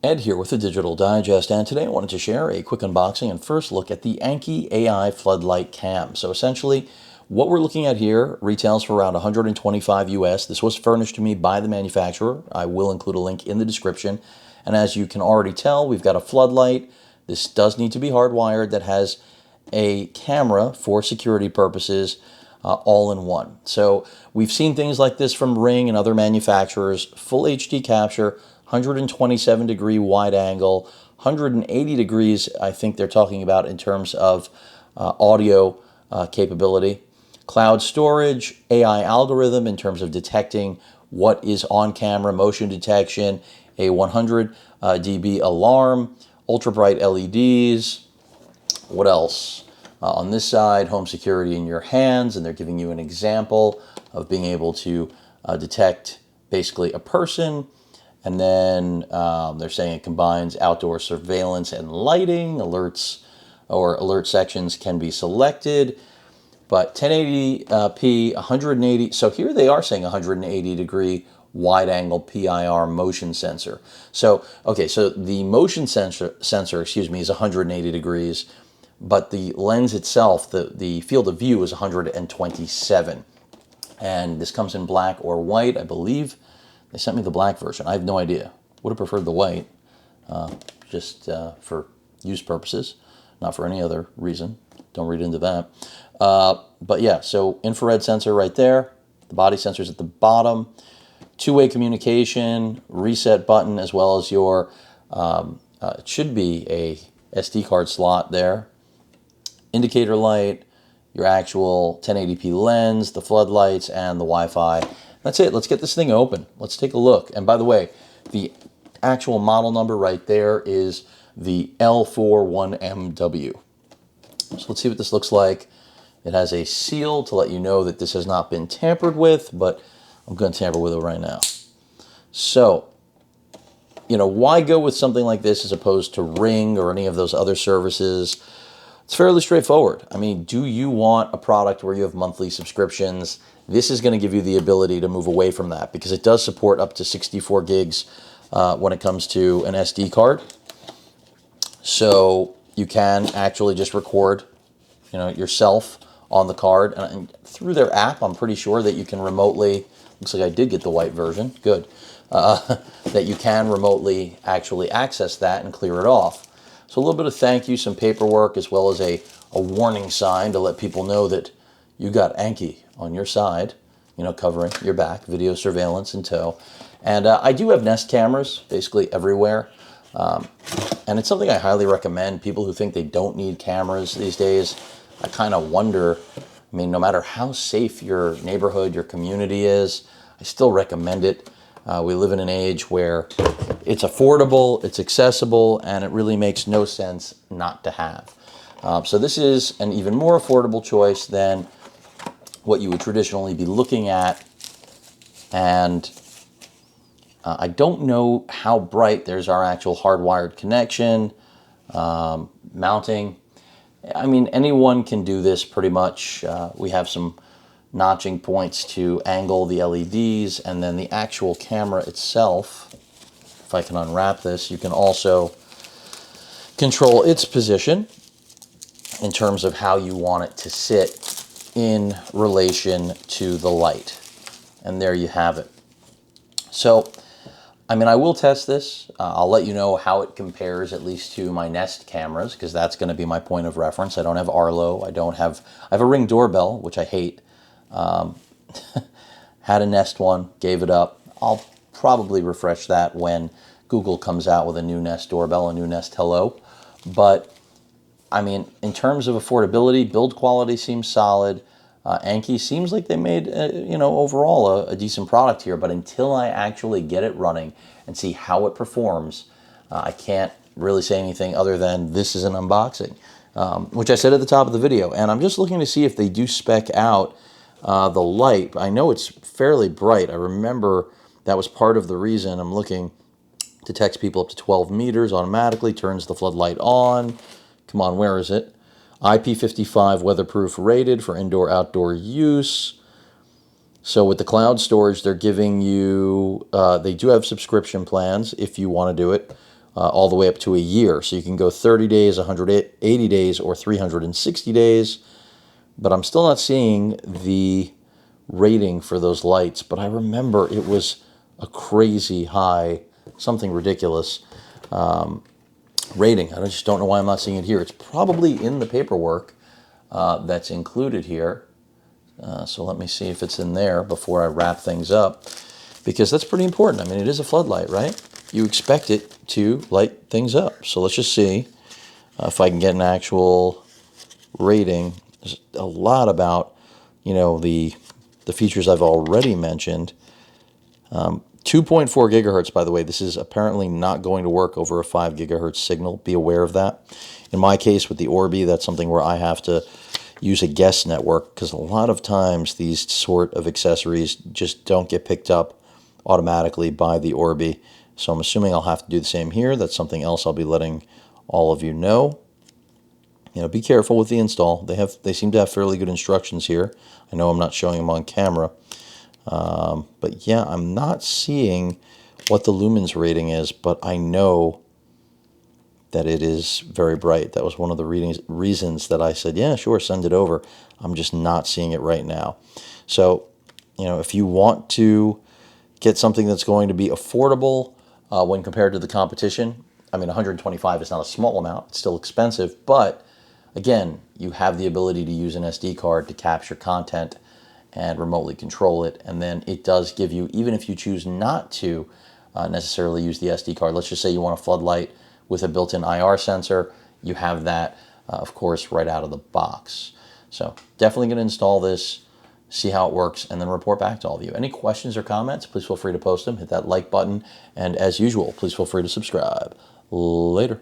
Ed here with the Digital Digest, and today I wanted to share a quick unboxing and first look at the ANNKE AI Floodlight Cam. So essentially, what we're looking at here retails for around 125 US. This was furnished to me by the manufacturer. I will include a link in the description. And as you can already tell, we've got a floodlight. This does need to be hardwired that has a camera for security purposes, all in one. So we've seen things like this from Ring and other manufacturers, full HD capture, 127 degree wide angle, 180 degrees I think they're talking about in terms of audio capability, cloud storage, AI algorithm in terms of detecting what is on camera, motion detection, a 100 dB alarm, ultra bright LEDs. What else? On this side, home security in your hands, and they're giving you an example of being able to detect basically a person. And then they're saying it combines outdoor surveillance and lighting. Alerts or alert sections can be selected. But 1080p, 180. So here they are saying 180 degree wide angle PIR motion sensor. So, okay, so the motion sensor, is 180 degrees, but the lens itself, the field of view is 127. And this comes in black or white, I believe. They sent me the black version. I have no idea. Would have preferred the white, just for use purposes, not for any other reason. Don't read into that. But yeah, so infrared sensor right there. The body sensor's at the bottom. Two-way communication, reset button, as well as your, it should be a SD card slot there. Indicator light, your actual 1080p lens, the floodlights, and the Wi-Fi. That's it. Let's get this thing open. Let's take a look. And by the way, the actual model number right there is the L41MW. So let's see what this looks like. It has a seal to let you know that this has not been tampered with, but I'm going to tamper with it right now. So, you know, why go with something like this as opposed to Ring or any of those other services? It's fairly straightforward. I mean, do you want a product where you have monthly subscriptions? This is going to give you the ability to move away from that because it does support up to 64 gigs when it comes to an SD card. So you can actually just record, you know, yourself on the card. And through their app, I'm pretty sure that you can remotely, looks like I did get the white version, good, that you can remotely actually access that and clear it off. So a little bit of thank you, some paperwork, as well as a warning sign to let people know that you got ANNKE on your side, you know, covering your back, video surveillance in tow. And I do have Nest cameras basically everywhere. And it's something I highly recommend. People who think they don't need cameras these days, I kind of wonder, I mean, no matter how safe your neighborhood, your community is, I still recommend it. We live in an age where it's affordable, it's accessible, and it really makes no sense not to have. So this is an even more affordable choice than what you would traditionally be looking at. And I don't know how bright. There's our actual hardwired connection, mounting. I mean, anyone can do this pretty much. We have some notching points to angle the LEDs, and then the actual camera itself, if I can unwrap this, you can also control its position in terms of how you want it to sit in relation to the light. And there you have it. So, I mean, I will test this. I'll let you know how it compares, at least to my Nest cameras, because that's going to be my point of reference. I don't have Arlo. I have a Ring doorbell, which I hate. Had a Nest one, gave it up. I'll probably refresh that when Google comes out with a new Nest doorbell, a new Nest Hello. But, I mean, in terms of affordability, build quality seems solid. ANNKE seems like they made, you know, overall a decent product here. But until I actually get it running and see how it performs, I can't really say anything other than this is an unboxing, which I said at the top of the video. And I'm just looking to see if they do spec out the light. I know it's fairly bright. I remember that was part of the reason I'm looking. Detects people up to 12 meters automatically, turns the floodlight on. Come on, where is it? IP55 weatherproof rated for indoor-outdoor use. So with the cloud storage, they're giving you, they do have subscription plans if you want to do it. all the way up to a year. So you can go 30 days, 180 days, or 360 days. But I'm still not seeing the rating for those lights. But I remember it was a crazy high, something ridiculous rating. I just don't know why I'm not seeing it here. It's probably in the paperwork that's included here. So let me see if it's in there before I wrap things up, because that's pretty important. I mean, it is a floodlight, right? You expect it to light things up. So let's just see if I can get an actual rating. There's a lot about, the features I've already mentioned. 2.4 gigahertz, by the way. This is apparently not going to work over a 5 gigahertz signal. Be aware of that. In my case with the Orbi, that's something where I have to use a guest network, because a lot of times these sort of accessories just don't get picked up automatically by the Orbi. So I'm assuming I'll have to do the same here. That's something else I'll be letting all of you know. Be careful with the install. They seem to have fairly good instructions here. I know I'm not showing them on camera. But yeah, I'm not seeing what the lumens rating is, but I know that it is very bright. That was one of the reasons that I said, yeah, sure, send it over. I'm just not seeing it right now. So, if you want to get something that's going to be affordable when compared to the competition, I mean, 125 is not a small amount. It's still expensive, but again, you have the ability to use an SD card to capture content and remotely control it. And then it does give you, even if you choose not to necessarily use the SD card, let's just say you want a floodlight with a built-in IR sensor, you have that, of course, right out of the box. So definitely going to install this, see how it works, and then report back to all of you. Any questions or comments, please feel free to post them. Hit that like button. And as usual, please feel free to subscribe. Later.